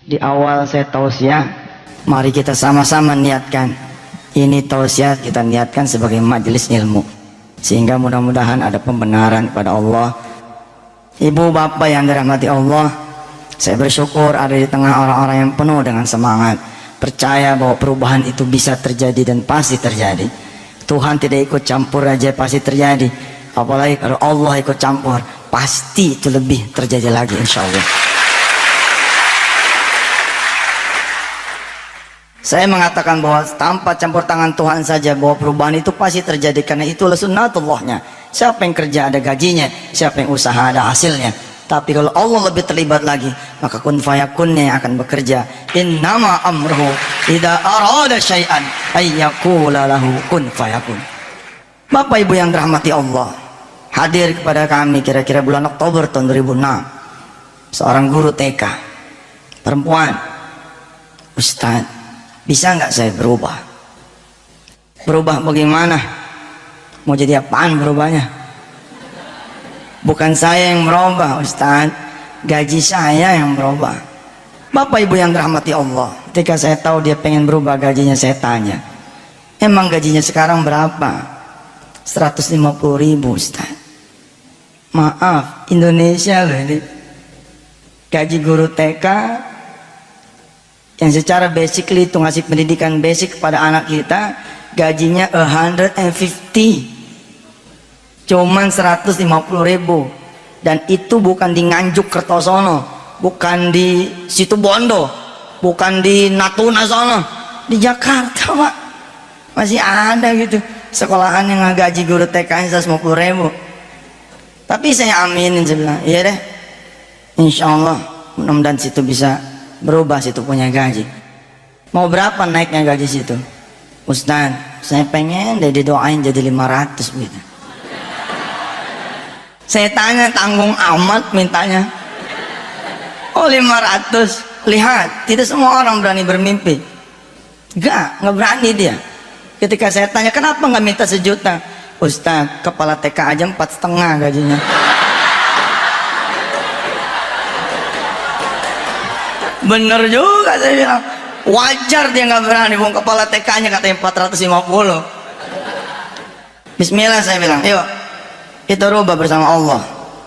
Di awal saya tausiah, mari kita sama-sama niatkan. Ini tausiah kita niatkan sebagai majelis ilmu, sehingga mudah-mudahan ada pembenaran kepada Allah. Ibu bapak yang dirahmati Allah, saya bersyukur ada di tengah orang-orang yang penuh dengan semangat, percaya bahwa perubahan itu bisa terjadi dan pasti terjadi. Tuhan tidak ikut campur aja pasti terjadi, apalagi kalau Allah ikut campur, pasti itu lebih terjadi lagi, insya Allah. Saya mengatakan bahwa tanpa campur tangan Tuhan saja bahwa perubahan itu pasti terjadi, karena itulah sunnatullahnya. Siapa yang kerja ada gajinya, siapa yang usaha ada hasilnya. Tapi kalau Allah lebih terlibat lagi, maka kun fayakunnya yang akan bekerja. Innama amruhu idza arada syai'an ayyaqula lahu kun fayakun. Bapak Ibu yang dirahmati Allah, hadir kepada kami kira-kira bulan Oktober tahun 2006 seorang guru TK perempuan. Ustaz, bisa nggak saya berubah? Berubah bagaimana? Mau jadi apaan berubahnya? Bukan saya yang berubah Ustaz, gaji saya yang berubah. Bapak Ibu yang dirahmati Allah, ketika saya tahu dia pengen berubah gajinya, saya tanya, emang gajinya sekarang berapa? 150.000 Ustaz. Maaf, Indonesia loh ini. Gaji guru TK yang secara basically itu ngasih pendidikan basic kepada anak kita, gajinya 150, cuman 150.000, dan itu bukan di Nganjuk Kertosono, bukan di Situbondo, bukan di Natuna sono, di Jakarta Pak. Masih ada gitu sekolahan yang gaji guru TK 150.000. Tapi saya aminin, saya bilang iya deh, insya Allah mudah-mudahan situ bisa berubah, situ punya gaji. Mau berapa naiknya gaji situ? Ustaz, saya pengen deh didoain jadi 500 gitu. Saya tanya, tanggung amat mintanya. Oh 500, lihat tidak semua orang berani bermimpi. Nggak berani dia. Ketika saya tanya kenapa nggak minta 1 juta, Ustaz kepala TK aja 4,5 gajinya. Bener juga saya bilang, wajar dia nggak berani, wong kepala TK-nya katanya 450. Bismillah saya bilang, yuk kita rubah bersama Allah.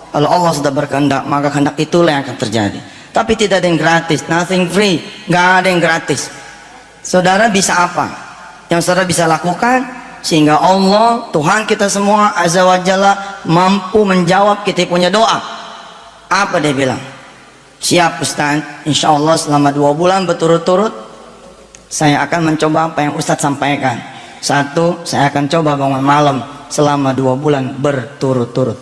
Kalau Allah sudah berkehendak, maka kehendak itulah yang akan terjadi. Tapi tidak ada yang gratis, nothing free, nggak ada yang gratis. Saudara bisa apa yang saudara bisa lakukan sehingga Allah, Tuhan kita semua Azza wa Jalla, mampu menjawab kita punya doa? Apa dia bilang? Siap Ustaz, insya Allah selama 2 bulan berturut-turut saya akan mencoba apa yang Ustaz sampaikan. 1, saya akan coba bangun malam selama 2 bulan berturut-turut.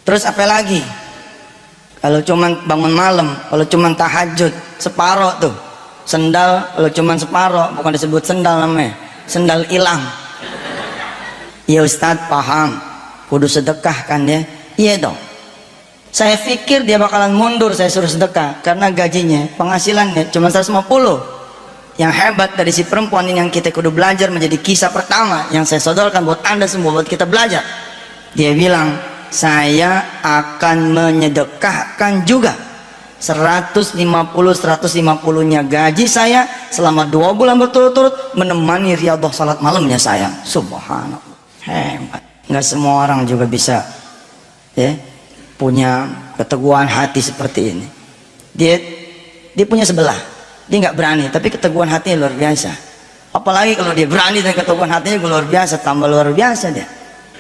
Terus apa lagi? Kalau cuman bangun malam, kalau cuman tahajud separoh tuh, sendal kalau cuman separoh, bukan disebut sendal namanya, sendal hilang. Ya Ustaz paham, kudu sedekah kan ya? Iya dong. Saya pikir dia bakalan mundur saya suruh sedekah, karena gajinya, penghasilannya cuma 150. Yang hebat dari si perempuan ini yang kita kudu belajar, menjadi kisah pertama yang saya sodorkan buat Anda semua, buat kita belajar. Dia bilang, saya akan menyedekahkan juga 150-150-nya gaji saya selama 2 bulan berturut-turut menemani riyadhah salat malamnya saya. Subhanallah, hebat. Nggak semua orang juga bisa ya punya keteguhan hati seperti ini. Dia punya sebelah, dia nggak berani, tapi keteguhan hatinya luar biasa. Apalagi kalau dia berani dan keteguhan hatinya luar biasa, tambah luar biasa dia.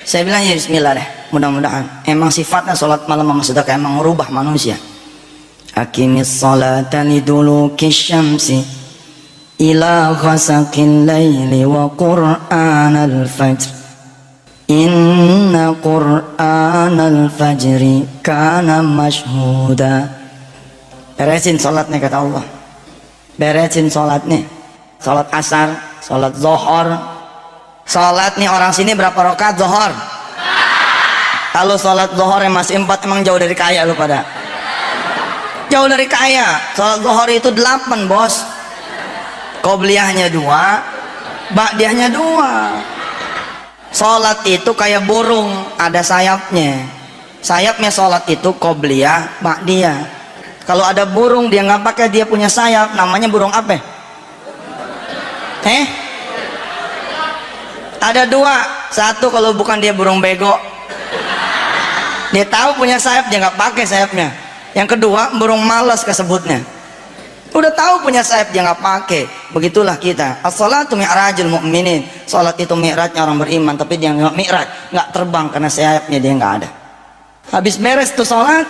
Saya bilang ya bismillah deh, mudah-mudahan emang sifatnya sholat malam sama sedekah emang merubah manusia. Aqimis sholata liduluki syamsi ila ghasaqil laili wa qur'anal fajr. Inna Qur'anal fajri kana mashhuda. Beresin sholatnya kata Allah, beresin sholatnya, sholat asar, sholat zohor. Sholat nih orang sini berapa rakaat zohor? Kalau sholat zohor yang masih 4, emang jauh dari kaya lu pada? Jauh dari kaya. Sholat zohor itu 8 bos. Qobliyahnya 2, ba'diyahnya 2. Sholat itu kayak burung, ada sayapnya. Sayapnya sholat itu qobliyah, ba'diyah. Kalau ada burung dia nggak pakai, dia punya sayap, namanya burung apa? Ada dua. Satu, kalau bukan dia burung bego, dia tahu punya sayap, dia nggak pakai sayapnya. Yang kedua, burung malas kesebutnya. Udah tahu punya sayap, dia nggak pakai. Begitulah kita. As-salatu mi'rajul mu'minin. Salat itu mi'rajnya orang beriman, tapi dia nggak mi'raj, nggak terbang karena sayapnya dia nggak ada. Habis beres tuh salat,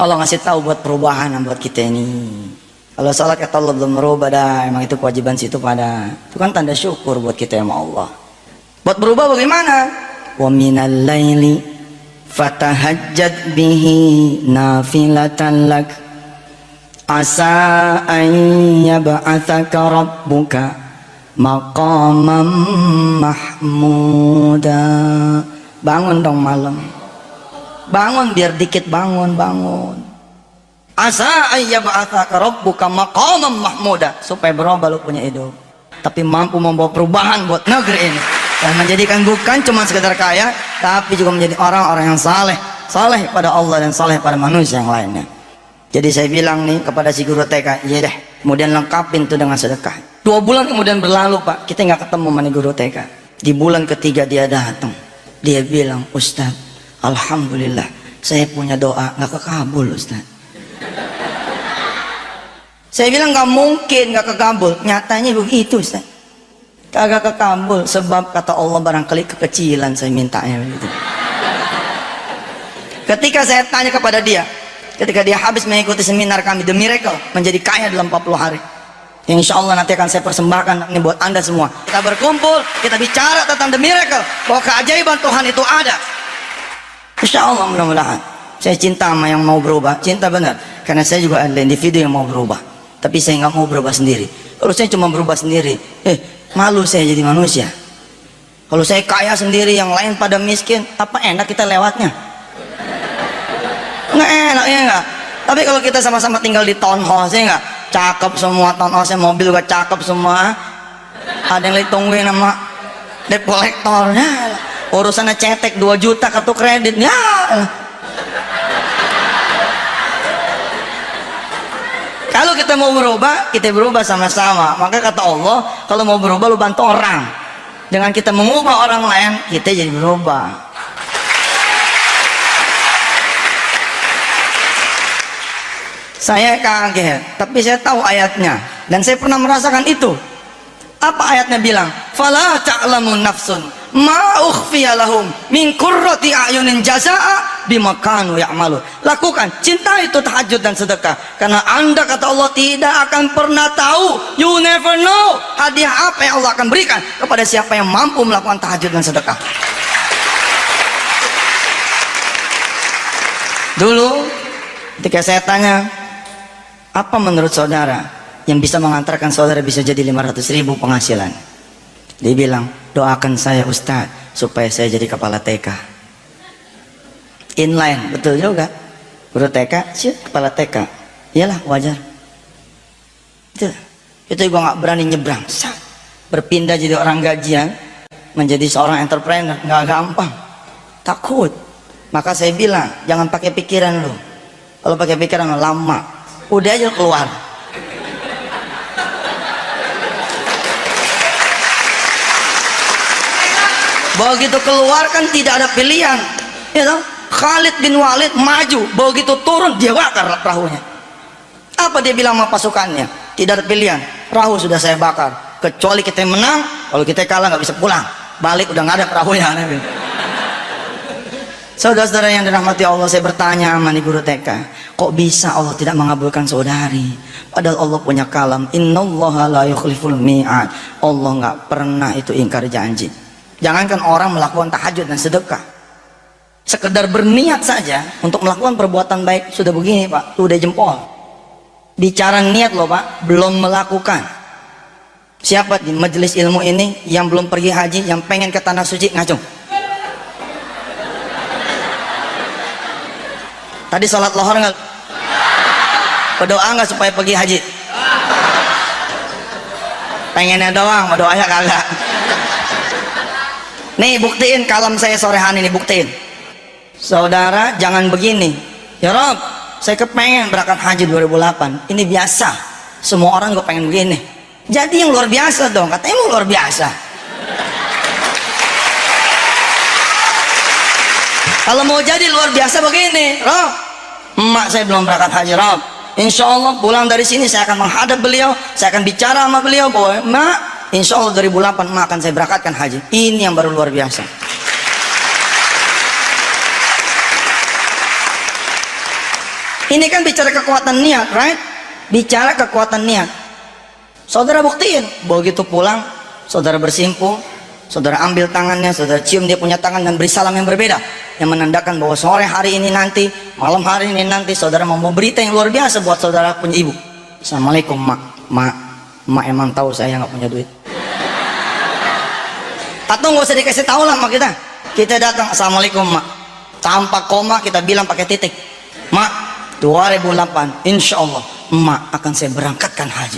Allah ngasih tahu buat perubahan buat kita ini. Kalau salat kata Allah belum merubah dah, emang itu kewajiban situ pada. Itu kan tanda syukur buat kita sama Allah. Buat berubah bagaimana? Wa minal laili fatahajjad bihi nafilatan lak asa an yab'atsaka rabbuka maqaman mahmuda. Bangun dong malam, bangun biar dikit, bangun. Asa ayyab'atsaka rabbuka maqaman mahmuda, supaya berubah lu punya hidup, tapi mampu membawa perubahan buat negeri ini dan menjadikan bukan cuma sekedar kaya, tapi juga menjadi orang-orang yang saleh pada Allah dan saleh pada manusia yang lainnya. Jadi saya bilang nih kepada si guru TK, iya deh, kemudian lengkapin tuh dengan sedekah. 2 bulan kemudian berlalu Pak, kita nggak ketemu sama guru TK. Di bulan ketiga dia datang, dia bilang, Ustaz, alhamdulillah saya punya doa nggak kekabul Ustaz. Saya bilang nggak mungkin nggak kekabul, nyatanya begitu Ustaz, kagak kekabul. Sebab kata Allah, barangkali kekecilan saya mintanya begitu. Ketika saya tanya kepada dia, ketika dia habis mengikuti seminar kami The Miracle, menjadi kaya dalam 40 hari, yang insya Allah nanti akan saya persembahkan ini buat anda semua. Kita berkumpul, kita bicara tentang The Miracle, bahwa keajaiban Tuhan itu ada. Insya Allah mudah-mudahan. Saya cinta sama yang mau berubah, cinta benar, karena saya juga ada individu yang mau berubah, tapi saya nggak mau berubah sendiri. Kalau saya cuma berubah sendiri, malu saya jadi manusia. Kalau saya kaya sendiri, yang lain pada miskin, apa enak kita lewatnya? Nggak enak ya nggak? Tapi kalau kita sama-sama tinggal di townhouse, ya nggak? Cakep semua townhouse, mobil juga cakep semua. Ada yang lagi tungguin sama debt collectornya, urusannya cetek 2 juta kartu kredit ya. Kalau kita mau berubah, kita berubah sama-sama. Maka kata Allah, kalau mau berubah lu bantu orang. Dengan kita mengubah orang lain, kita jadi berubah. Saya kaget, tapi saya tahu ayatnya dan saya pernah merasakan itu. Apa ayatnya bilang? Fala ta'lamu nafsun ma ukhfiya lahum min qurrati a'yunin jazaa'a bima kanu ya'malun. Lakukan, cinta itu tahajud dan sedekah, karena anda kata Allah tidak akan pernah tahu, you never know, hadiah apa yang Allah akan berikan kepada siapa yang mampu melakukan tahajud dan sedekah. Dulu ketika saya tanya, apa menurut saudara yang bisa mengantarkan saudara bisa jadi 500.000 penghasilan? Dia bilang, doakan saya Ustaz supaya saya jadi kepala TK. Inline, betul juga. Guru TK, sih kepala TK. Iyalah, wajar. Itu gue nggak berani nyebrang. Berpindah jadi orang gajian, menjadi seorang entrepreneur nggak gampang. Takut. Maka saya bilang, jangan pakai pikiran lu. Kalau pakai pikiran lama, udah aja keluar. Begitu keluar kan tidak ada pilihan, ya toh? Khalid bin Walid maju, begitu turun dia bakar perahunya. Apa dia bilang sama pasukannya? Tidak ada pilihan, perahu sudah saya bakar. Kecuali kita menang, kalau kita kalah nggak bisa pulang. Balik udah nggak ada perahunya. Saudara-saudara yang dirahmati Allah, saya bertanya sama nih guru TK, kok bisa Allah tidak mengabulkan saudari? Padahal Allah punya kalam, innallaha la yukhliful mi'ad. Allah nggak pernah itu ingkar janji. Jangankan orang melakukan tahajud dan sedekah, sekedar berniat saja untuk melakukan perbuatan baik sudah begini Pak, sudah jempol. Bicara niat loh Pak, belum melakukan. Siapa di majelis ilmu ini yang belum pergi haji, yang pengen ke tanah suci, ngacung? Tadi sholat lohor nggak? Berdoa nggak supaya pergi haji? Pengennya doang, doanya kagak. Nih buktiin kalam saya sore hari ini, buktiin. Saudara jangan begini, ya Rob, saya kepengen berangkat haji 2008. Ini biasa, semua orang gue pengen begini. Jadi yang luar biasa dong, katanya mau luar biasa. Kalau mau jadi luar biasa begini, Rob, emak saya belum berangkat haji, Rob. Insya Allah pulang dari sini saya akan menghadap beliau, saya akan bicara sama beliau bahwa emak, insya Allah 2008 emak akan saya berangkatkan haji. Ini yang baru luar biasa. Ini kan bicara kekuatan niat, right? Bicara kekuatan niat. Saudara buktiin, begitu pulang, saudara bersimpuh, saudara ambil tangannya, saudara cium dia punya tangan dan beri salam yang berbeda, yang menandakan bahwa sore hari ini nanti, malam hari ini nanti, saudara mau berita yang luar biasa buat saudara punya ibu. Assalamualaikum, mak emang tahu saya nggak punya duit. Atau nggak usah dikasih tahu lah mak kita. Kita datang, assalamualaikum mak, tanpa koma kita bilang pakai titik, mak 2008, insya Allah emak akan saya berangkatkan haji.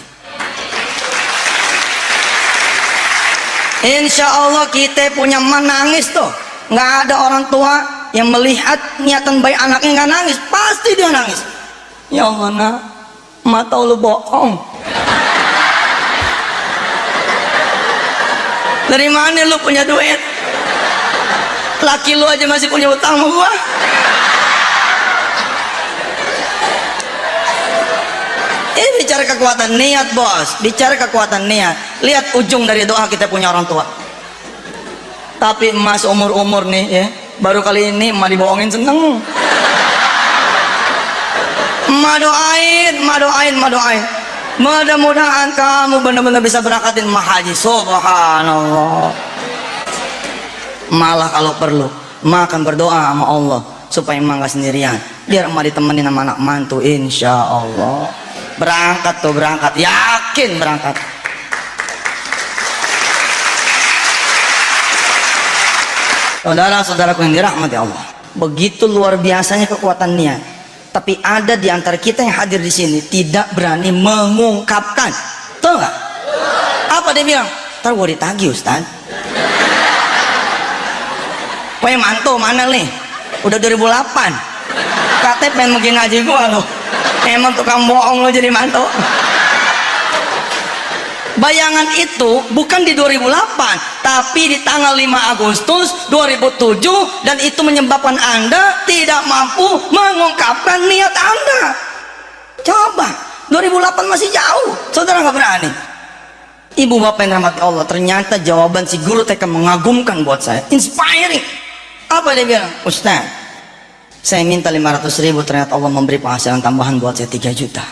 Insya Allah kita punya emak nangis tuh. Nggak ada orang tua yang melihat niatan baik anaknya nggak nangis, pasti dia nangis. Ya Allah nak, emak tahu lu bohong. Dari mana lu punya duit? Laki lu aja masih punya utang sama gua. Ini bicara kekuatan niat, bos. Bicara kekuatan niat. Lihat ujung dari doa kita punya orang tua. Tapi emas umur-umur nih ya, baru kali ini emak dibohongin seneng. Emak doain. Mudah-mudahan kamu benar-benar bisa berangkatin emak haji. Subhanallah. Malah kalau perlu, emak akan berdoa sama Allah supaya emak gak sendirian. Biar emak ditemenin sama anak mantu, insya Allah. Berangkat tuh, berangkat, yakin berangkat. Saudara-saudaraku yang dirahmati Allah, begitu luar biasanya kekuatan niat. Tapi ada di antara kita yang hadir di sini tidak berani mengungkapkan. Tahu nggak? Apa dia bilang? Ntar gue ditagih Ustaz. Wah mantu mana nih? Udah 2008. Katanya pengen mungkin ngaji gue loh. Emang tukang bohong lo jadi mantu. Bayangan itu bukan di 2008, tapi di tanggal 5 Agustus 2007, dan itu menyebabkan Anda tidak mampu mengungkapkan niat Anda. Coba, 2008 masih jauh, saudara nggak berani. Ibu bapak yang dirahmati Allah, ternyata jawaban si guru TK mengagumkan buat saya, inspiring. Apa dia bilang? Ustaz, saya minta 500.000, ternyata Allah memberi penghasilan tambahan buat saya 3 juta.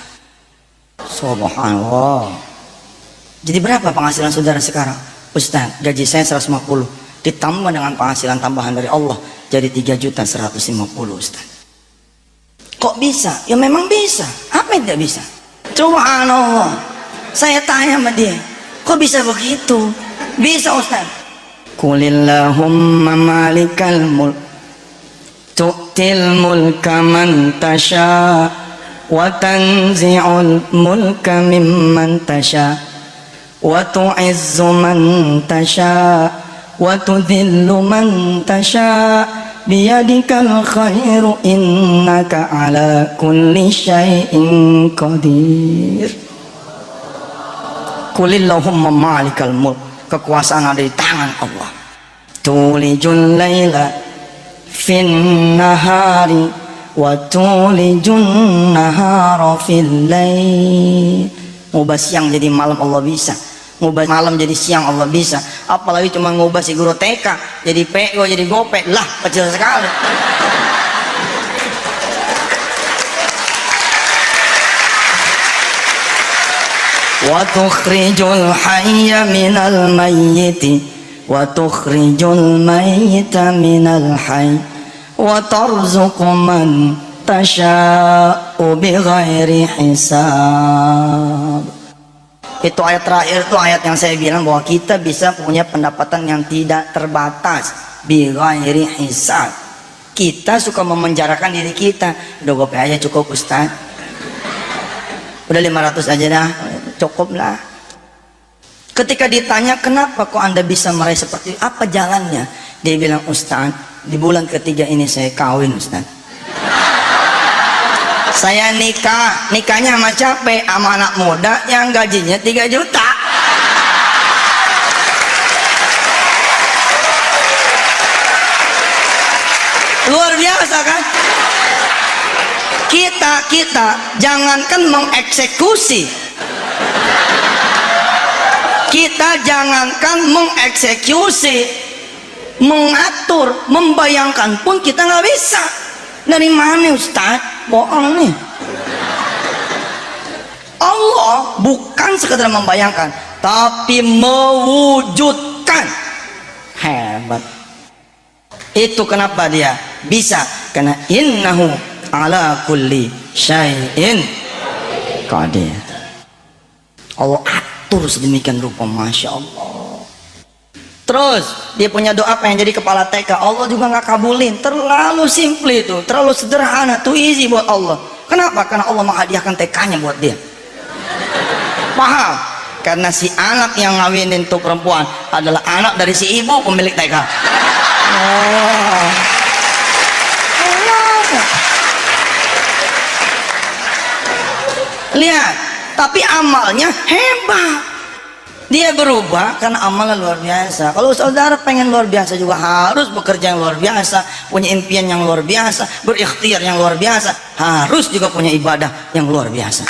Subhanallah. Jadi berapa penghasilan saudara sekarang? Ustaz, gaji saya 150, ditambah dengan penghasilan tambahan dari Allah jadi 3.150.000 Ustaz. Kok bisa? Ya memang bisa. Apa yang tidak bisa? Subhanallah. Saya tanya sama dia, kok bisa begitu? Bisa Ustaz. Qulillahumma malikal mulk tu'til mulka man tasha wa tanzi'ul mulka mimman tasha wa tu'izzu man tasha wa tudhillu man tasha biyadikal khairu innaka ala kulli syai'in qadir. Qulillahumma malikal mulk, kekuasaan ada di tangan Allah. Tulijul laila fin nahari wa tulijun nahara fil lail. Ngubah siang jadi malam Allah bisa, ngubah malam jadi siang Allah bisa, apalagi cuma ngubah si guru TK jadi PO jadi gope, lah kecil sekali. Wa tukhrijul hayya minal mayyiti wa tukhrijul mayyita minal hayy wa tarzuqu man tasha'u bighairi hisab. Itu ayat terakhir, itu ayat yang saya bilang bahwa kita bisa punya pendapatan yang tidak terbatas bighairi hisab. Kita suka memenjarakan diri kita, udah gope aja cukup Ustaz, udah 500 aja dah cukup lah. Ketika ditanya kenapa kok Anda bisa meraih seperti itu, apa jalannya, dia bilang Ustaz, di bulan ketiga ini saya kawin Ustaz. Saya nikahnya sama capek sama anak muda yang gajinya 3 juta. Luar biasa kan? Kita jangankan mengeksekusi, mengatur, membayangkan pun kita nggak bisa. Dari mana Ustaz? Bohong nih. Allah bukan sekedar membayangkan, tapi mewujudkan. Hebat. Itu kenapa dia bisa? Karena innahu ala kulli syai'in qadir. Allah atur sedemikian rupa, masya Allah. Terus dia punya doa pengen jadi kepala TK, Allah juga nggak kabulin. Terlalu simple itu, terlalu sederhana, too easy buat Allah. Kenapa? Karena Allah menghadiahkan TK-nya buat dia. Paham? Karena si anak yang ngawinin tuh perempuan adalah anak dari si ibu pemilik TK. Oh. Lihat, tapi amalnya hebat. Dia berubah karena amalnya luar biasa. Kalau saudara pengen luar biasa juga harus bekerja yang luar biasa, punya impian yang luar biasa, berikhtiar yang luar biasa, harus juga punya ibadah yang luar biasa.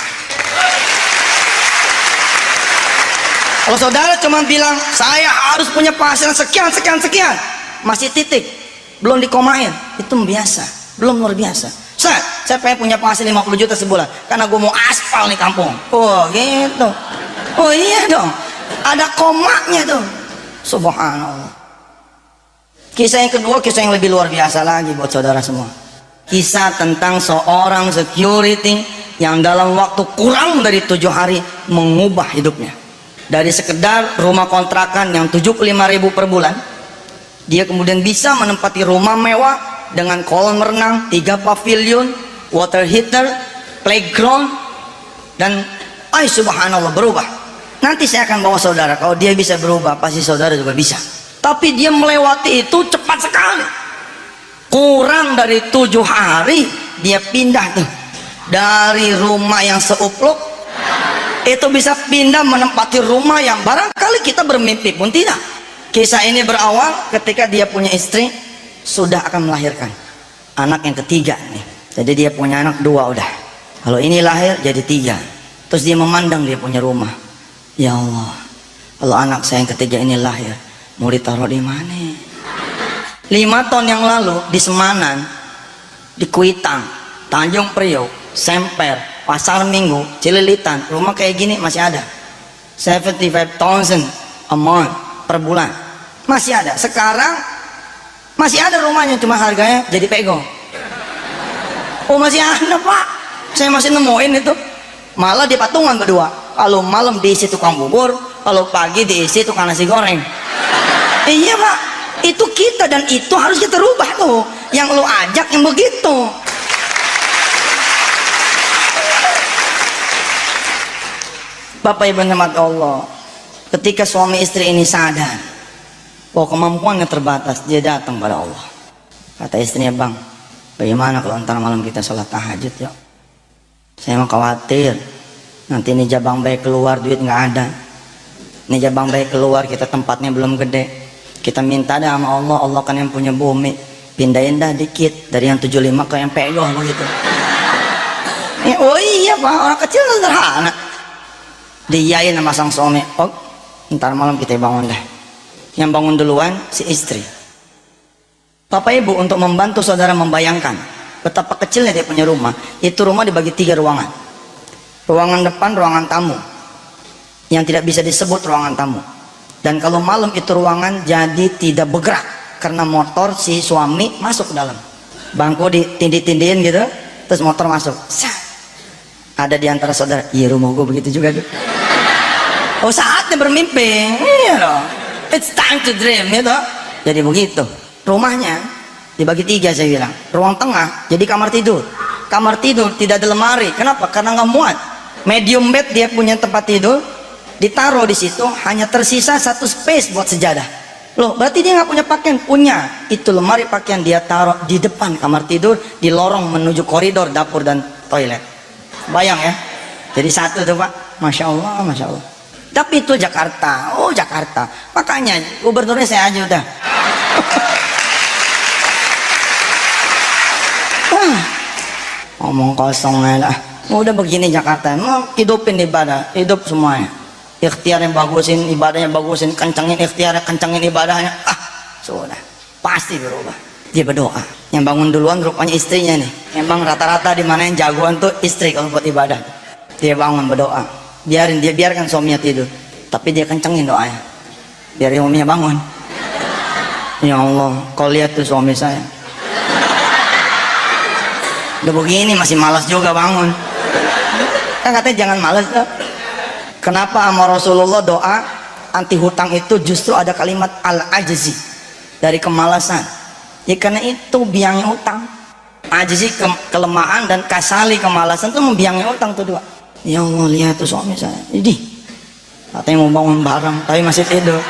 Kalau saudara cuma bilang saya harus punya penghasilan sekian, masih titik, belum dikomain, itu biasa, belum luar biasa. Saya pengen punya penghasilan 50 juta sebulan karena gue mau aspal nih kampung. Oh gitu. Oh iya dong, ada komanya tuh. Subhanallah. Kisah yang kedua, kisah yang lebih luar biasa lagi buat saudara semua. Kisah tentang seorang security yang dalam waktu kurang dari 7 hari mengubah hidupnya. Dari sekedar rumah kontrakan yang 75.000 per bulan, dia kemudian bisa menempati rumah mewah dengan kolam renang, 3 pavilion, water heater, playground, dan subhanallah berubah. Nanti saya akan bawa saudara, kalau dia bisa berubah pasti saudara juga bisa. Tapi dia melewati itu cepat sekali. Kurang dari 7 hari dia pindah tuh dari rumah yang seupluk itu bisa pindah menempati rumah yang barangkali kita bermimpi pun tidak. Kisah ini berawal ketika dia punya istri sudah akan melahirkan anak yang ketiga nih. Jadi dia punya anak 2 udah. Kalau ini lahir jadi 3. Terus dia memandang dia punya rumah. Ya Allah, kalau anak saya yang ketiga ini lahir, mau ditaruh di mana? 5 tahun yang lalu di Semanan, di Kuitang, Tanjung Priok, Semper, Pasar Minggu, Cililitan, rumah kayak gini masih ada. 75,000 a month per bulan masih ada. Sekarang masih ada rumahnya, cuma harganya jadi pego. Oh masih ada Pak, saya masih nemuin itu. Malah di patungan berdua. Kalau malam diisi tukang bubur, kalau pagi diisi tukang nasi goreng. Iya Pak, itu kita, dan itu harus kita rubah tuh. Yang lu ajak yang begitu. Bapak Ibu rahmat Allah, ketika suami istri ini sadar bahwa kemampuannya terbatas, dia datang pada Allah. Kata istrinya, bang, bagaimana kalau ntar malam kita sholat tahajud yuk? Saya mau khawatir nanti ini jabang bayi keluar, duit nggak ada. Ini jabang bayi keluar, kita tempatnya belum gede. Kita minta dah sama Allah, Allah kan yang punya bumi, pindahin dah dikit dari yang 75 ke yang pegoh begitu. Ya, oh iya Pak, orang kecil sederhana. Diiyain sama sang suami, oh ntar malam kita bangun dah. Yang bangun duluan si istri. Bapak Ibu, untuk membantu saudara membayangkan betapa kecilnya dia punya rumah, itu rumah dibagi 3 ruangan. Ruangan depan, ruangan tamu, yang tidak bisa disebut ruangan tamu. Dan kalau malam itu ruangan jadi tidak bergerak karena motor si suami masuk ke dalam. Bangku ditindih-tindihin gitu, terus motor masuk. Ada di antara saudara, iya rumah gue begitu juga. Oh saatnya bermimpi, iya dong. It's time to dream, gitu. Jadi begitu. Rumahnya dibagi 3 saya bilang. Ruang tengah jadi kamar tidur. Kamar tidur tidak ada lemari. Kenapa? Karena nggak muat. Medium bed dia punya tempat tidur. Ditaruh di situ, hanya tersisa 1 space buat sejadah. Loh, berarti dia nggak punya pakaian? Punya. Itu lemari pakaian dia taruh di depan kamar tidur, di lorong menuju koridor dapur dan toilet. Bayang ya, jadi satu tuh Pak, Masya Allah, Masya Allah. Tapi itu Jakarta, oh Jakarta, makanya gubernurnya saya aja udah. Ngomong kosong aja lah. Udah begini Jakarta, mau hidupin ibadah, hidup semuanya. Ikhtiar yang bagusin, ibadahnya bagusin, kencangin ikhtiar, kencangin ibadahnya. Sudah, pasti berubah. Dia berdoa. Yang bangun duluan rupanya istrinya nih. Emang rata-rata di mana yang jagoan tuh istri kalau buat ibadah. Dia bangun berdoa. Biarkan suaminya tidur, tapi dia kencangin doanya. Biar suaminya bangun. Ya Allah, kau lihat tuh suami saya. Udah begini masih malas juga bangun. Kan katanya jangan malas tuh. Kenapa sama Rasulullah doa anti hutang itu justru ada kalimat al-ajzi, dari kemalasan. Ya karena itu biangnya utang. Ajzi kelemahan dan kasali kemalasan itu membiangnya utang tuh dua. Ya Allah, lihat tuh suami saya. Jadi katanya mau bangun bareng tapi masih tidur.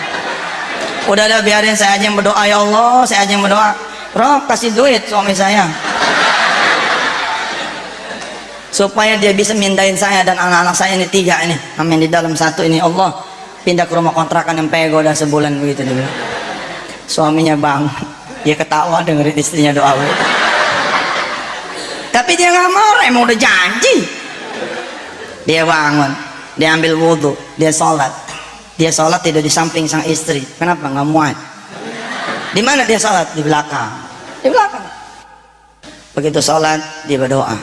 Udah biarin saya aja yang berdoa. Ya Allah, saya aja yang berdoa. Rob kasih duit suami saya supaya dia bisa mindahin saya dan anak-anak saya ini 3 ini. Amin, di dalam 1 ini Allah pindah ke rumah kontrakan yang pego udah sebulan begitu dulu. Suaminya bangun, dia ketawa dengerin istrinya doa. Tapi dia nggak mau, emang udah janji. Dia bangun, dia ambil wudhu, dia sholat. Dia sholat tidak di samping sang istri. Kenapa? Nggak muat. Di mana dia sholat? Di belakang. Di belakang. Begitu sholat, dia berdoa.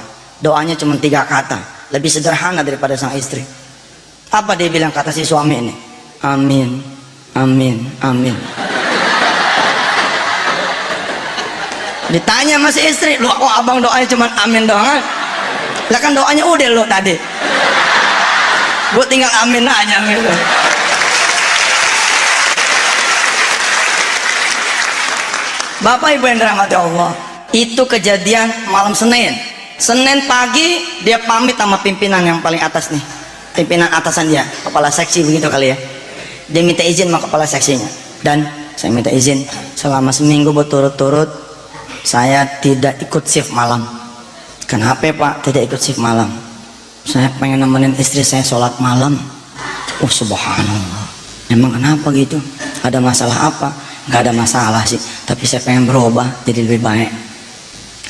Doanya cuma 3 kata, lebih sederhana daripada sang istri. Apa dia bilang kata si suami ini? Amin, amin, amin. Ditanya masih istri, lu kok abang doanya cuma amin doang? Lah kan doanya udah lo tadi. Gue tinggal amin aja gitu. Bapak Ibu yang dirahmati Allah, itu kejadian malam Senin. Senin pagi dia pamit sama pimpinan yang paling atas nih, pimpinan atasan dia, kepala seksi begitu kali ya. Dia minta izin sama kepala seksinya, dan saya minta izin selama seminggu berturut-turut saya tidak ikut shift malam. Kenapa Pak tidak ikut shift malam? Saya pengen nemenin istri saya sholat malam. Oh subhanallah, emang kenapa gitu? Ada masalah apa? Nggak ada masalah sih, tapi saya pengen berubah jadi lebih baik.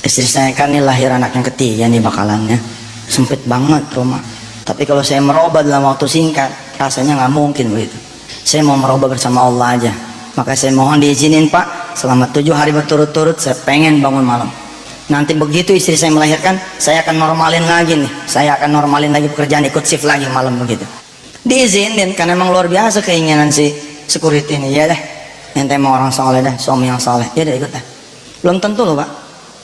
Istri saya kan ini lahir anak yang ketiga nih bakalannya, sempit banget rumah. Tapi kalau saya merubah dalam waktu singkat, rasanya nggak mungkin begitu. Saya mau merubah bersama Allah aja. Maka saya mohon diizinin Pak, selama 7 hari berturut-turut saya pengen bangun malam. Nanti begitu istri saya melahirkan, saya akan normalin lagi nih. Saya akan normalin lagi pekerjaan, ikut shift lagi malam begitu. Diizinin karena memang luar biasa keinginan si security ini. Ya deh, ente mau orang soleh dah, suami yang soleh. Ya deh ikut dah. Belum tentu loh Pak.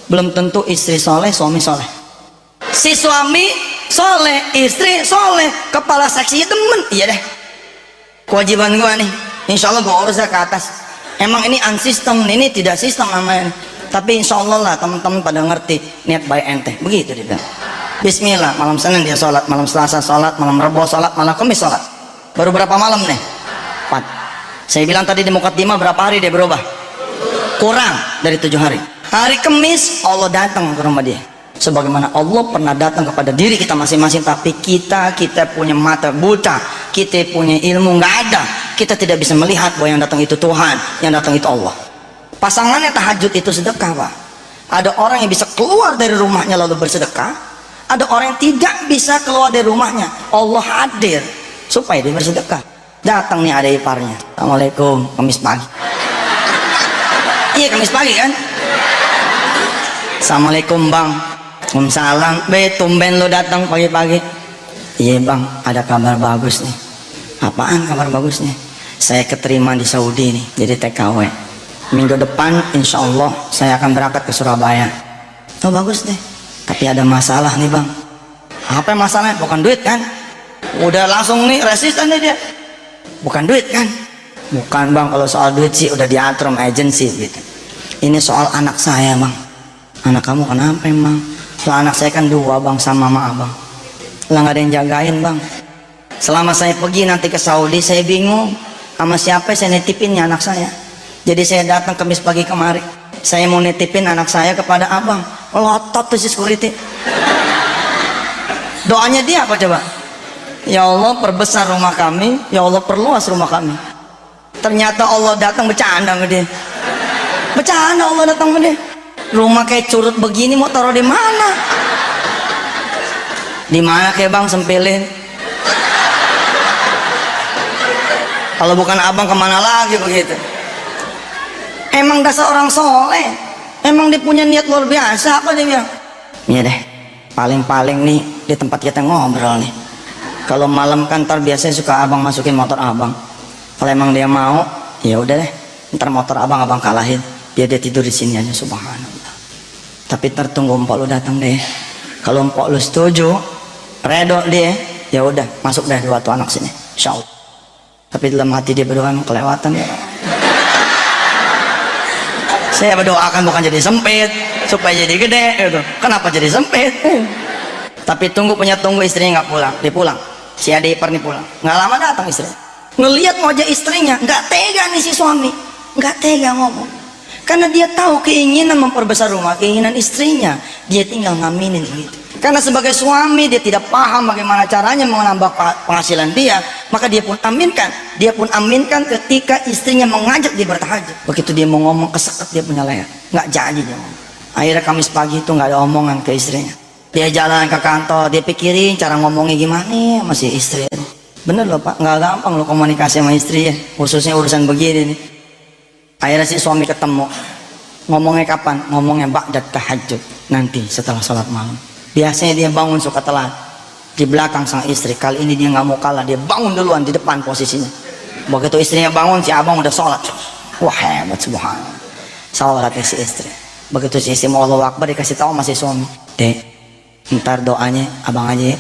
Belum tentu istri soleh, suami soleh. Si suami soleh, istri soleh, kepala seksinya temen. Iya deh, kewajiban gua nih, insya Allah gua urus ke atas. Emang ini unsistem, ini tidak sistem namanya. Tapi insya Allah lah teman-teman pada ngerti niat baik ente. Begitu dia bilang. Bismillah, malam Senin dia sholat, malam Selasa sholat, malam Rabu sholat, malam Kamis sholat. Baru berapa malam nih? 4. Saya bilang tadi di Mukaddimah berapa hari dia berubah? Kurang dari 7 hari. Hari Kamis Allah datang ke rumah dia. Sebagaimana Allah pernah datang kepada diri kita masing-masing, tapi kita punya mata buta, kita punya ilmu nggak ada, kita tidak bisa melihat bahwa yang datang itu Tuhan, yang datang itu Allah. Pasangannya tahajud itu sedekah Pak. Ada orang yang bisa keluar dari rumahnya lalu bersedekah, ada orang yang tidak bisa keluar dari rumahnya, Allah hadir supaya dia bersedekah. Datang nih ada iparnya, Assalamualaikum, Kamis pagi. Iya Kamis pagi kan. Assalamualaikum Bang. Waalaikumsalam. Tumben lo datang pagi-pagi. Iya Bang, ada kabar bagus nih. Apaan kabar bagus nih? Saya keterima di Saudi nih, jadi TKW. Minggu depan insya Allah saya akan berangkat ke Surabaya. Oh bagus deh, tapi ada masalah nih Bang. Apa masalahnya? Bukan duit kan? Udah langsung nih resisten nih dia. Bukan duit kan? Bukan Bang, kalau soal duit sih udah diatur sama agensi gitu. Ini soal anak saya Bang. Anak kamu kenapa emang? Lah anak saya kan 2 Bang, sama mama Abang. Lah nggak ada yang jagain Bang. Selama saya pergi nanti ke Saudi saya bingung sama siapa saya nitipinnya anak saya. Jadi saya datang Kamis pagi kemari, saya mau nitipin anak saya kepada Abang. Lotot tuh si security. Doanya dia apa coba? Ya Allah perbesar rumah kami, ya Allah perluas rumah kami. Ternyata Allah datang bercanda sama dia. Bercanda Allah datang sama dia. Rumah kayak curut begini mau taruh di mana? Di mana kayak bang sempilin? Kalau bukan abang kemana lagi begitu? Emang dasar orang soleh. Emang dia punya niat luar biasa apa dia bilang? Iya deh. Paling-paling nih di tempat kita ngobrol nih. Kalau malam kantor biasanya suka abang masukin motor abang. Kalau emang dia mau, ya udah deh. Ntar motor abang kalahin. Biar dia tidur di sini aja, subhanallah. Tapi tertunggu empok lu datang deh. Kalau empok lu setuju, redo dia, ya udah masuk deh dua tuh anak sini, insyaallah. Tapi dalam hati dia berdoa emang kelewatan ya. Saya berdoakan bukan jadi sempit, supaya jadi gede gitu. Kenapa jadi sempit? Tapi tunggu istrinya nggak pulang, dia pulang. Si adik ipar nih pulang, nggak lama datang istri. Ngelihat wajah istrinya, nggak tega nih si suami, nggak tega ngomong. Karena dia tahu keinginan memperbesar rumah, keinginan istrinya, dia tinggal ngaminin gitu. Karena sebagai suami dia tidak paham bagaimana caranya menambah penghasilan dia, maka dia pun aminkan ketika istrinya mengajak dia bertahajud. Begitu dia mau ngomong keseket dia punya leher, nggak jadi dia ngomong. Akhirnya Kamis pagi itu nggak ada omongan ke istrinya. Dia jalan ke kantor, dia pikirin cara ngomongnya gimana masih istri. Bener loh Pak, nggak gampang lo komunikasi sama istri ya, khususnya urusan begini nih. Akhirnya si suami ketemu, ngomongnya kapan? Ngomongnya ba'da tahajud, nanti setelah sholat malam. Biasanya dia bangun suka telat di belakang sang istri. Kali ini dia nggak mau kalah, dia bangun duluan di depan posisinya. Begitu istrinya bangun, si abang udah sholat. Wah hebat, subhanallah. Sholatnya si istri. Begitu si istri mau Allahu Akbar, dikasih tahu masih suami. Dek, ntar doanya abang aja ya.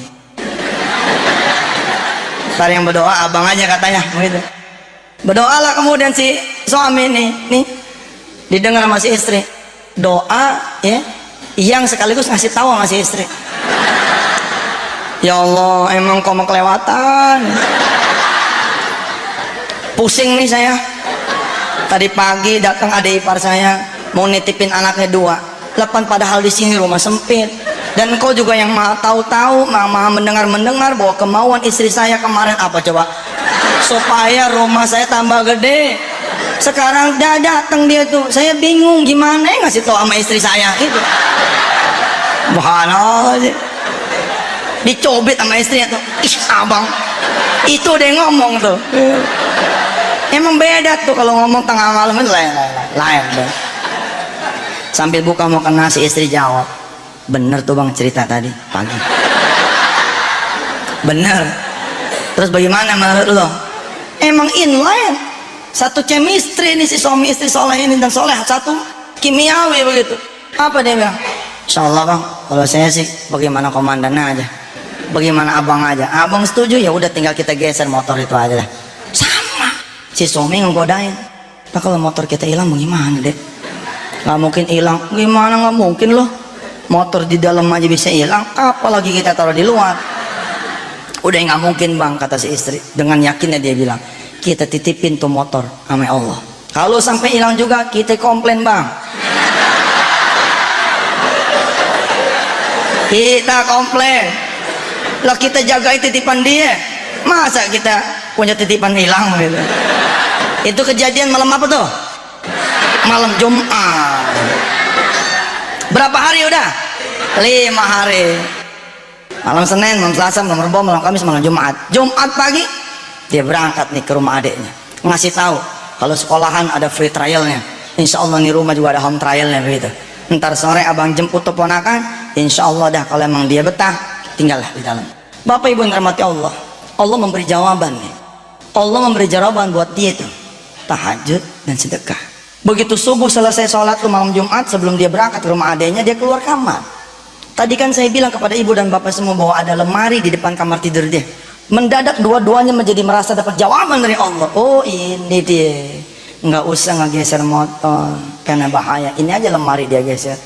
Ntar yang berdoa abang aja katanya begitu. Berdoalah kemudian si suami nih didengar sama si istri. Doa ya yang sekaligus ngasih tahu sama si istri. Ya Allah, emang kau mau kelewatan. Pusing nih saya. Tadi pagi datang adik ipar saya mau nitipin anaknya 2. Lepan padahal di sini rumah sempit. Dan kau juga yang maha tahu maha mendengar bahwa kemauan istri saya kemarin apa coba? Supaya rumah saya tambah gede. Sekarang udah datang dia tuh, saya bingung gimana ngasih tahu sama istri saya itu. Subhanallah, dicobit sama istrinya tuh. Ih abang, itu dia ngomong tuh. Emang beda tuh kalau ngomong tengah malam itu lain. Sambil buka mau kena si istri jawab, bener tuh bang cerita tadi pagi. Bener. Terus bagaimana menurut lo? Emang inline satu chemistry nih si suami istri soleh ini dan soleh, satu kimiawi begitu. Apa dia bilang? Insyaallah bang, kalau saya sih bagaimana komandan aja, bagaimana abang aja. Abang setuju ya udah tinggal kita geser motor itu aja lah. Sama si suami ngegodain. Nah kalau motor kita hilang bagaimana deh? Nggak mungkin hilang. Gimana nggak mungkin loh? Motor di dalam aja bisa hilang, apalagi kita taruh di luar. Udah nggak mungkin bang, kata si istri. Dengan yakinnya dia bilang, kita titipin tuh motor sama Allah. Kalau sampai hilang juga kita komplain bang. Kita komplain. Lah kita jagai titipan dia. Masa kita punya titipan hilang gitu. Itu kejadian malam apa tuh? Malam Jumat. Berapa hari udah? 5 hari. Malam Senin, malam Selasa, malam Rabu, malam Kamis, malam Jumat. Jumat pagi dia berangkat nih ke rumah adiknya, ngasih tahu kalau sekolahan ada free trialnya. Insya Allah nih rumah juga ada home trialnya begitu. Ntar sore abang jemput tuh ponakan, insya Allah dah kalau emang dia betah tinggallah di dalam. Bapak ibu yang dirahmati Allah, Allah memberi jawaban nih. Allah memberi jawaban buat dia itu tahajud dan sedekah. Begitu subuh selesai sholat tuh malam Jumat, sebelum dia berangkat ke rumah adiknya, dia keluar kamar. Tadi kan saya bilang kepada ibu dan bapak semua bahwa ada lemari di depan kamar tidur dia. Mendadak dua-duanya menjadi merasa dapat jawaban dari Allah. Oh ini dia, nggak usah ngegeser motor karena bahaya. Ini aja lemari dia geser,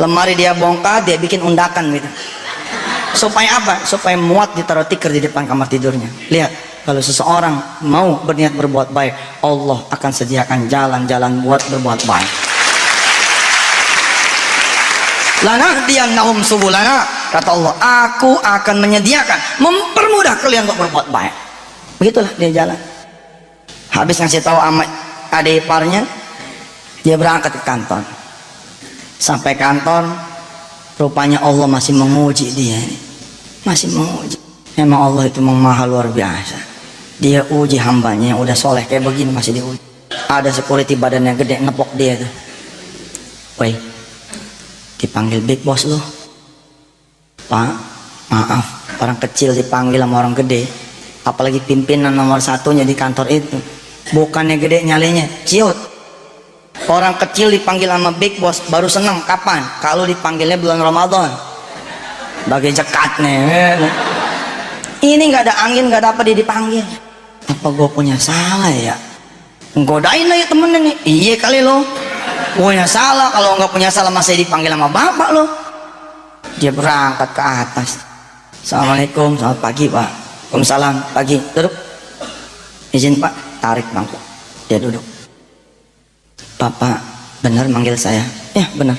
lemari dia bongkar, dia bikin undakan gitu. Supaya apa? Supaya muat ditaruh tikar di depan kamar tidurnya. Lihat, kalau seseorang mau berniat berbuat baik, Allah akan sediakan jalan-jalan buat berbuat baik. Lanahdiyannahum subulana kata Allah, aku akan menyediakan, mempermudah kalian untuk berbuat baik. Begitulah dia jalan. Habis ngasih tahu sama adik iparnya, dia berangkat ke kantor. Sampai kantor, rupanya Allah masih menguji dia, masih menguji. Memang Allah itu maha luar biasa. Dia uji hambanya yang udah soleh kayak begini, masih diuji. Ada security badannya gede ngepok dia tuh. Woi, dipanggil big boss lo. Pak, maaf, orang kecil dipanggil sama orang gede, apalagi pimpinan nomor satunya di kantor itu. Bukannya gede nyalinya, ciut. Orang kecil dipanggil sama big boss baru seneng kapan? Kalau dipanggilnya bulan Ramadan. Bagi cekatnya. Ini nggak ada angin, nggak ada apa, dia dipanggil. Apa gue punya salah ya? Nggodain aja temennya nih. Iya kali lo punya salah. Kalau nggak punya salah masih dipanggil sama bapak lo. Dia berangkat ke atas. Assalamualaikum, selamat pagi pak. Waalaikumsalam, pagi. Duduk. Izin pak, tarik bangku. Dia duduk. Bapak benar manggil saya? Ya benar.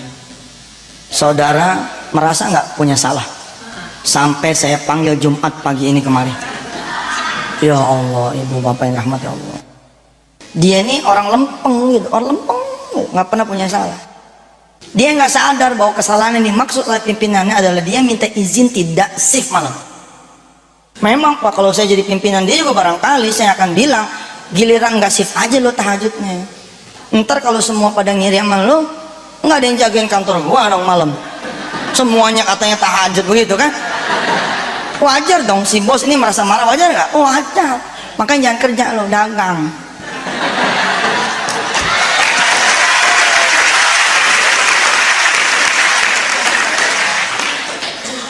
Saudara merasa nggak punya salah sampai saya panggil Jumat pagi ini kemari? Ya Allah, ibu bapak yang rahmat ya Allah. Dia ini orang lempeng gitu, orang lempeng, nggak pernah punya salah. Dia nggak sadar bahwa kesalahan yang dimaksud oleh pimpinannya adalah dia minta izin tidak shift malam. Memang pak, kalau saya jadi pimpinan dia juga barangkali saya akan bilang, giliran nggak shift aja lo tahajudnya. Ntar kalau semua pada ngiri sama lo, nggak ada yang jagain kantor gua dong malam. Semuanya katanya tahajud begitu kan? Wajar dong si bos ini merasa marah, wajar nggak? Wajar. Makanya jangan kerja lo, dagang.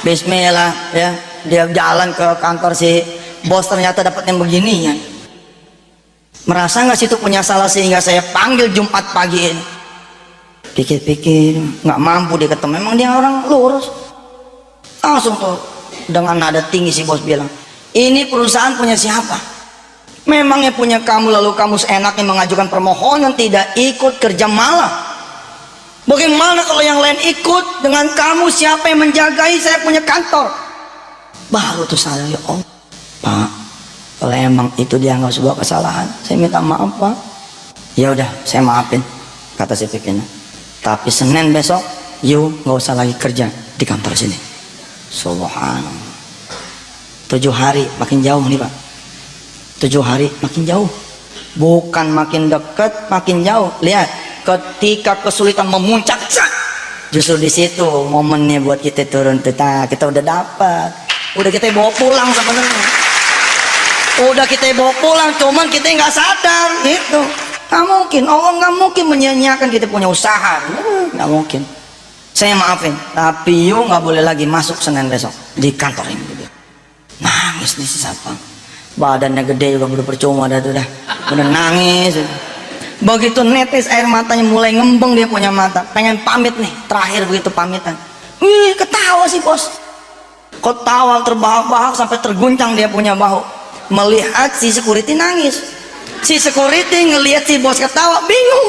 Bismillah ya, dia jalan ke kantor si bos, ternyata dapat yang beginian. Merasa nggak situ punya salah sehingga saya panggil Jumat pagi ini? Pikir-pikir nggak mampu dia ketemu. Memang dia orang lurus. Langsung tuh dengan nada tinggi si bos bilang, ini perusahaan punya siapa? Memangnya punya kamu, lalu kamu seenaknya mengajukan permohonan tidak ikut kerja malam? Bagaimana kalau yang lain ikut? Dengan kamu siapa yang menjagai? Saya punya kantor. Baru tuh saya, ya Allah pak, kalau emang itu dianggap sebuah kesalahan, saya minta maaf pak. Ya udah, saya maafin, kata si pimpinan. Tapi Senin besok, you nggak usah lagi kerja di kantor sini. Subhanallah. 7 hari makin jauh nih pak. 7 hari makin jauh, bukan makin dekat, makin jauh. Lihat, ketika kesulitan memuncak, justru di situ momennya buat kita turun. Kita udah dapat, udah kita bawa pulang sebenarnya. Udah kita bawa pulang, cuman kita nggak sadar gitu. Nggak mungkin, Allah nggak mungkin menyia-nyiakan kita punya usaha, nggak mungkin. Saya maafin, tapi you nggak boleh lagi masuk Senin besok di kantor ini. Nangis nih si satpam, badannya gede juga udah percuma dah tuh, udah nangis. Begitu netes air matanya mulai ngembeng, dia punya mata pengen pamit nih, terakhir begitu pamitan, ketawa si bos, ketawa terbahak-bahak sampai terguncang dia punya bahu. Melihat si security nangis, si security ngelihat si bos ketawa bingung.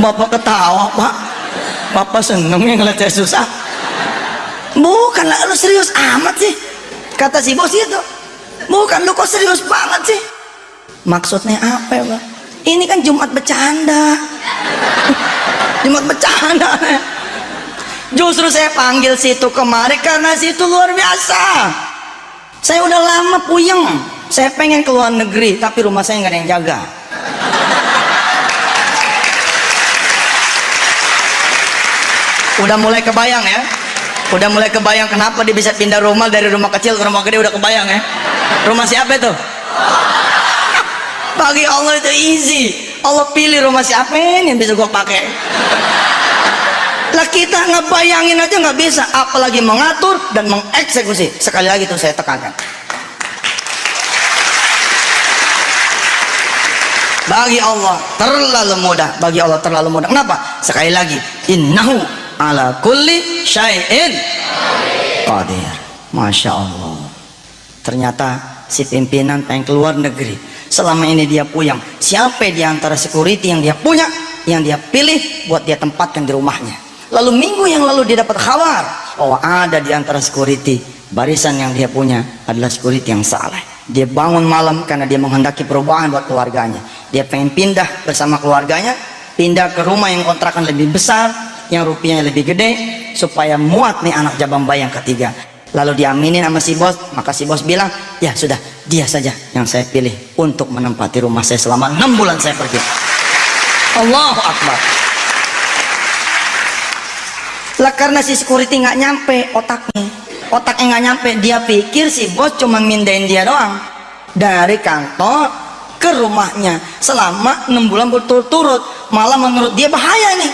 Bapak ketawa pak, bapak seneng ya ngeliat saya susah? Bukan lah, lu serius amat sih, kata si bos itu. Bukan, lu kok serius banget sih? Maksudnya apa ya pak? Ini kan Jumat bercanda. Jumat bercanda. Justru saya panggil situ kemari karena situ luar biasa. Saya udah lama puyeng, saya pengen ke luar negeri tapi rumah saya nggak ada yang jaga. Udah mulai kebayang ya, udah mulai kebayang kenapa dia bisa pindah rumah dari rumah kecil ke rumah gede. Udah kebayang ya, rumah siapa itu? Bagi Allah itu easy, Allah pilih rumah siapa ini yang bisa gue pakai. Lah kita ngebayangin aja nggak bisa, apalagi mengatur dan mengeksekusi. Sekali lagi tuh saya tekankan, bagi Allah terlalu mudah, bagi Allah terlalu mudah. Kenapa? Sekali lagi, innahu ala kulli syai'in qadir. Masya Allah. Ternyata si pimpinan pengen keluar negeri. Selama ini dia puyang, siapa di antara security yang dia punya, yang dia pilih buat dia tempatkan di rumahnya. Lalu minggu yang lalu dia dapat kabar, oh ada di antara security barisan yang dia punya adalah security yang saleh. Dia bangun malam karena dia menghendaki perubahan buat keluarganya. Dia pengen pindah bersama keluarganya, pindah ke rumah yang kontrakan lebih besar, yang rupiahnya lebih gede, supaya muat nih anak jabang bayi yang ketiga. Lalu diaminin sama si bos, maka si bos bilang, ya sudah, dia saja yang saya pilih untuk menempati rumah saya selama 6 bulan saya pergi. Allahu Akbar. Lah karena si security nggak nyampe otaknya nggak nyampe, dia pikir si bos cuma mindahin dia doang dari kantor ke rumahnya selama 6 bulan berturut-turut. Malah menurut dia bahaya nih,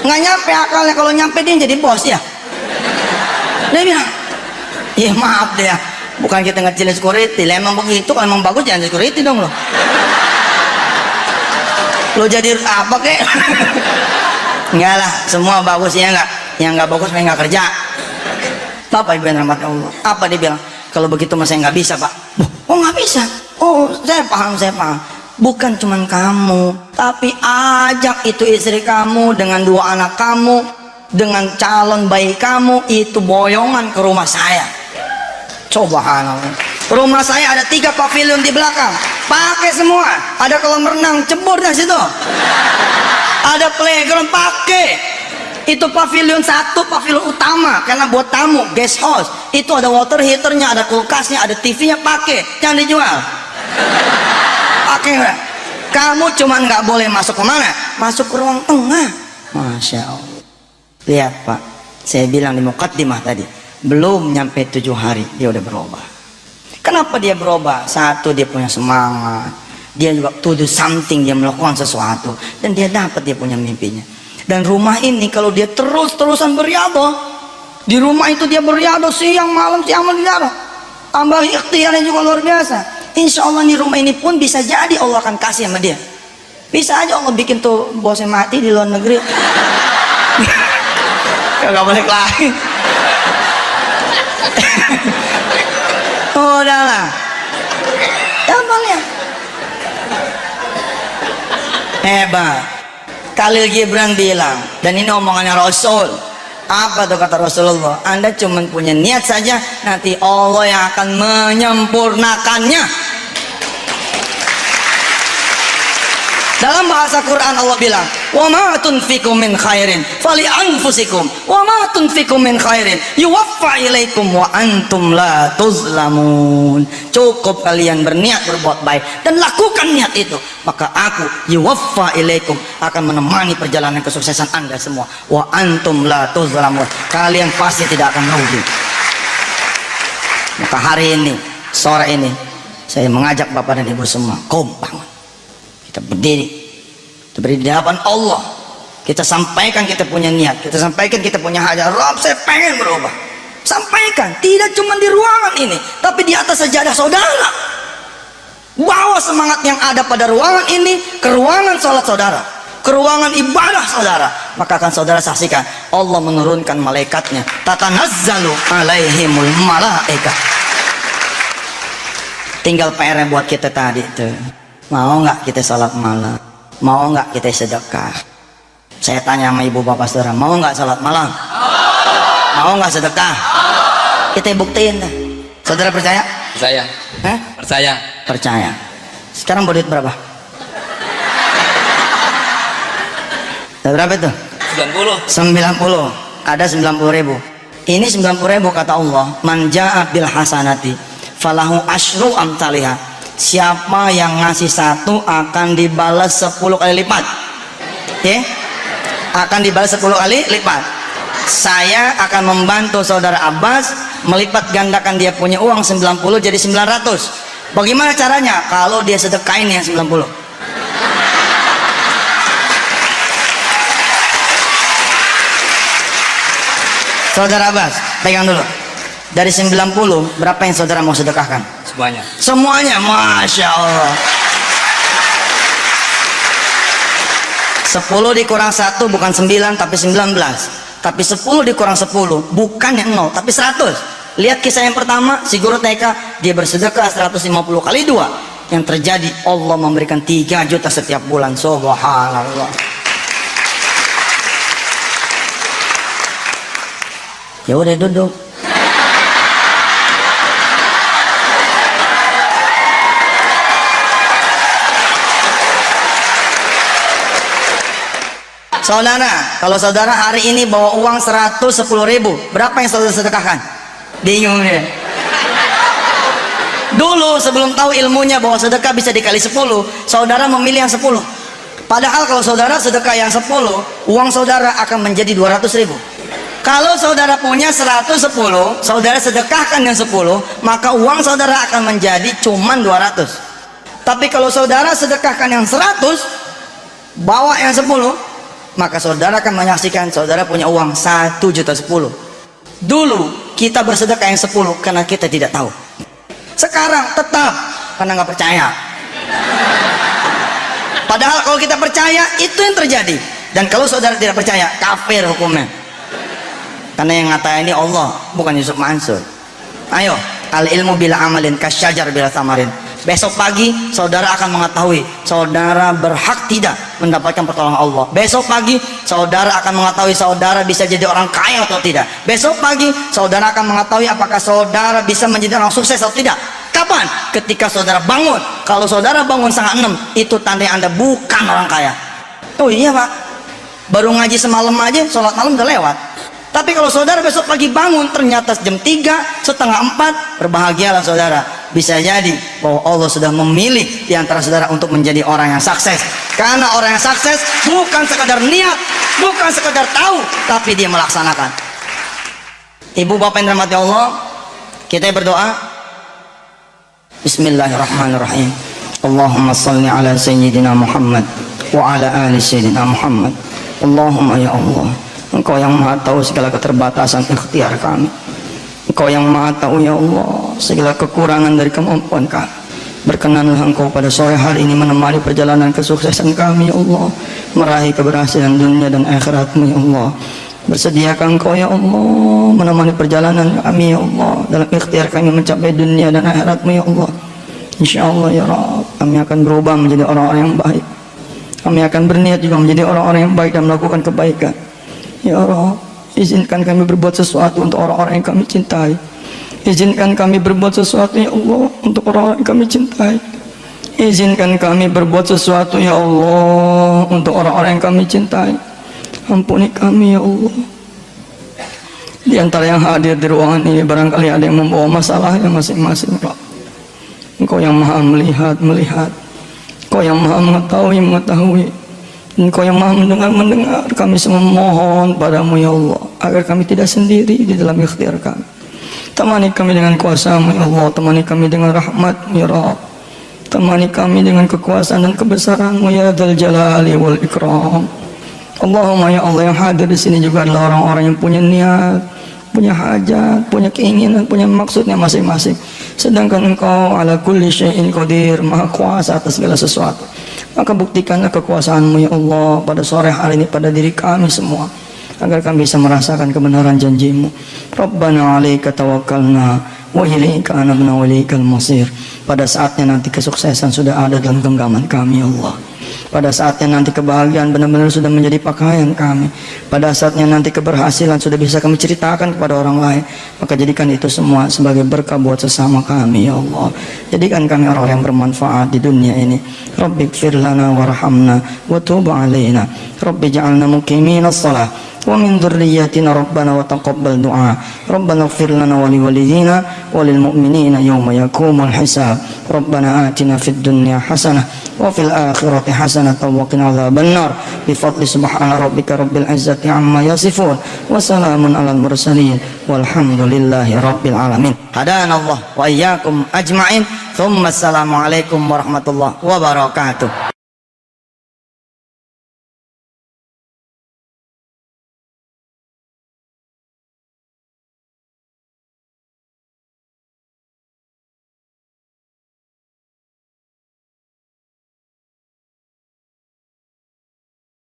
nggak nyampe akalnya. Kalau nyampe dia jadi bos ya. Dia bilang, iya maaf deh ya, bukan kita ngecilin security, emang begitu. Kalau emang bagus jangan security dong lo. Lo jadi apa kek? Enggak lah, semua bagus ya enggak. Yang enggak bagus memang enggak kerja. Bapak Ibu yang rahmat Allah, apa dia bilang? Kalau begitu mas saya nggak bisa pak. Oh nggak bisa? Oh saya paham. Bukan cuman kamu, tapi ajak itu istri kamu dengan 2 anak kamu, dengan calon bayi kamu itu boyongan ke rumah saya. Subhanallah. Rumah saya ada 3 pavilion di belakang, pakai semua. Ada kolam renang, cebur di situ. Ada playground, pakai. Itu pavilion 1, pavilion utama karena buat tamu, guest house. Itu ada water heaternya, ada kulkasnya, ada TV-nya, pakai. Jangan dijual. Pakai. Kamu cuman nggak boleh masuk ke mana? Masuk ke ruang tengah. Masya Allah. Lihat Pak, saya bilang di mukaddimah tadi, belum nyampe 7 hari dia udah berubah. Kenapa dia berubah? Satu, dia punya semangat, dia juga to do something, dia melakukan sesuatu, dan dia dapat dia punya mimpinya. Dan rumah ini kalau dia terus-terusan beriadah, di rumah itu dia beriadah siang malam beriadah, tambah ikhtiarnya juga luar biasa. Insya Allah nih rumah ini pun bisa jadi Allah akan kasih sama dia. Bisa aja Allah bikin tuh bosnya mati di luar negeri. Gak balik lagi. Oh udahlah, gampangnya hebat. Khalil Gibran bilang, dan ini omongannya Rasul. Apa tuh kata Rasulullah? Anda cuma punya niat saja, nanti Allah yang akan menyempurnakannya. Dalam bahasa Quran Allah bilang, wa ma tunfiqu min khairin fali anfusikum wa ma tunfiqu min khairin yuwaffa ilaikum wa antum la tuzlamun. Cukup kalian berniat berbuat baik dan lakukan niat itu, maka aku yuwaffa ilaikum akan menemani perjalanan kesuksesan Anda semua, wa antum la tuzlamun, kalian pasti tidak akan rugi. Maka hari ini, sore ini, saya mengajak Bapak dan Ibu semua, kompak. Kita berdiri di hadapan Allah, kita sampaikan kita punya niat, kita sampaikan kita punya hajat. Rob, saya pengen berubah. Sampaikan, tidak cuma di ruangan ini, tapi di atas sajadah saudara. Bawa semangat yang ada pada ruangan ini ke ruangan sholat saudara, ke ruangan ibadah saudara. Maka akan saudara saksikan Allah menurunkan malaikatnya, tatanazzalu alaihimul malaikah. Tinggal PR buat kita tadi tuh. Mau nggak kita salat malam? Mau nggak kita sedekah? Saya tanya sama ibu bapak saudara, mau nggak salat malam? Mau nggak sedekah? Kita buktiin dah. Saudara percaya? Percaya. Hah? Percaya. Percaya. Sekarang duit berapa? Berapa itu? 90. Ada 90.000. Ini 90.000 kata Allah. Man ja'a bil hasanati falahu asyru amsalihah. Siapa yang ngasih 1 akan dibalas 10 kali lipat. Oke? Akan dibalas 10 kali lipat. Saya akan membantu saudara Abbas melipat gandakan dia punya uang 90 jadi 900. Bagaimana caranya? Kalau dia sedekain yang 90. Saudara Abbas, pegang dulu. Dari 90, berapa yang saudara mau sedekahkan? Semuanya. Semuanya, Masya Allah. 10 dikurang 1 bukan 9 tapi 19. Tapi 10 dikurang 10 bukannya 0 tapi 100. Lihat kisah yang pertama, si guru TK, dia bersedekah 150 kali 2. Yang terjadi Allah memberikan 3 juta setiap bulan. Subhanallah. Ya udah duduk. Saudara, kalau saudara hari ini bawa uang 110.000, berapa yang saudara sedekahkan? Bingung ya. Dulu sebelum tahu ilmunya bahwa sedekah bisa dikali 10, saudara memilih yang 10. Padahal kalau saudara sedekah yang 10, uang saudara akan menjadi 200.000. Kalau saudara punya 110, saudara sedekahkan yang 10, maka uang saudara akan menjadi cuman 200. Tapi kalau saudara sedekahkan yang 100, bawa yang 10, maka saudara akan menyaksikan saudara punya uang 1.010.000. Dulu kita bersedekah yang 10 karena kita tidak tahu. Sekarang tetap karena nggak percaya. Padahal kalau kita percaya, itu yang terjadi. Dan kalau saudara tidak percaya, kafir hukumnya. Karena yang ngatain ini Allah, bukan Yusuf Mansur. Ayo, al ilmu bila amalin kasyajar bila samarin. Besok pagi saudara akan mengetahui saudara berhak tidak mendapatkan pertolongan Allah. Besok pagi saudara akan mengetahui saudara bisa jadi orang kaya atau tidak. Besok pagi saudara akan mengetahui apakah saudara bisa menjadi orang sukses atau tidak. Kapan? Ketika saudara bangun. Kalau saudara bangun setengah 6, itu tanda Anda bukan orang kaya. Oh iya Pak, baru ngaji semalam aja, sholat malam udah lewat. Tapi kalau saudara besok pagi bangun ternyata jam 3, setengah 4, berbahagialah saudara. Bisa jadi bahwa Allah sudah memilih di antara saudara untuk menjadi orang yang sukses. Karena orang yang sukses bukan sekadar niat, bukan sekadar tahu, tapi dia melaksanakan. Ibu bapak yang dirahmati Allah, kita berdoa. Bismillahirrahmanirrahim. Allahumma salli ala sayyidina Muhammad wa ala ali sayyidina Muhammad. Allahumma ya Allah, Engkau yang maha tahu segala keterbatasan ikhtiar kami. Engkau yang maha tahu ya Allah segala kekurangan dari kemampuan kami. Berkenanlah Engkau pada sore hari ini menemani perjalanan kesuksesan kami ya Allah, meraih keberhasilan dunia dan akhirat-Mu ya Allah. Bersediakah Engkau ya Allah menemani perjalanan kami ya Allah dalam ikhtiar kami mencapai dunia dan akhirat-Mu ya Allah. InsyaAllah ya Rabb, kami akan berubah menjadi orang-orang yang baik. Kami akan berniat juga menjadi orang-orang yang baik dan melakukan kebaikan ya Rabb. Izinkan kami berbuat sesuatu untuk orang-orang yang kami cintai. Izinkan kami berbuat sesuatu ya Allah untuk orang-orang yang kami cintai. Izinkan kami berbuat sesuatu ya Allah untuk orang-orang yang kami cintai. Ampuni kami ya Allah. Di antara yang hadir di ruangan ini barangkali ada yang membawa masalahnya masing-masing. Engkau yang maha melihat. Engkau yang maha mengetahui. Engkau yang maha mendengar. Kami semua mohon padamu ya Allah agar kami tidak sendiri di dalam ikhtiar kami. Temani kami dengan kuasa-Mu ya Allah. Temani kami dengan rahmat-Mu ya Rabb. Temani kami dengan kekuasaan dan kebesaran-Mu ya Dzal Jalali wal Ikram. Allahumma ya Allah, yang hadir di sini juga adalah orang-orang yang punya niat, punya hajat, punya keinginan, punya maksudnya masing-masing. Sedangkan Engkau ala kulli syai'in qadir, maha kuasa atas segala sesuatu. Maka buktikanlah kekuasaan-Mu ya Allah pada sore hari ini pada diri kami semua, agar kami bisa merasakan kebenaran janji-Mu. Rabbana 'alaika tawakkalna wa ilaika anabna wa ilaikal masir. Pada saatnya nanti kesuksesan sudah ada dalam genggaman kami ya Allah. Pada saatnya nanti kebahagiaan benar-benar sudah menjadi pakaian kami. Pada saatnya nanti keberhasilan sudah bisa kami ceritakan kepada orang lain. Maka jadikan itu semua sebagai berkah buat sesama kami ya Allah. Jadikan kami orang yang bermanfaat di dunia ini. Rabbi ighfir lana warhamna wa tub alaina. Rabbi ja'alna muqiminas shalah wa min dzurriyyatina rabbana wa taqabbal du'a. Rabbana ighfir lana wa liwalidina wa lil mu'minina yawma yaqumul hisab. Rabbana atina fid dunya hasanah wa fil akhirati hasanatan wa qina adzaban nar. Bi fadli subhana rabbika rabbil izzati amma yasifun wa salamun alal mursalin walhamdulillahi rabbil alamin. Hadanallah wa iyyakum ajma'in. Tsumma assalamu alaikum warahmatullahi wabarakatuh.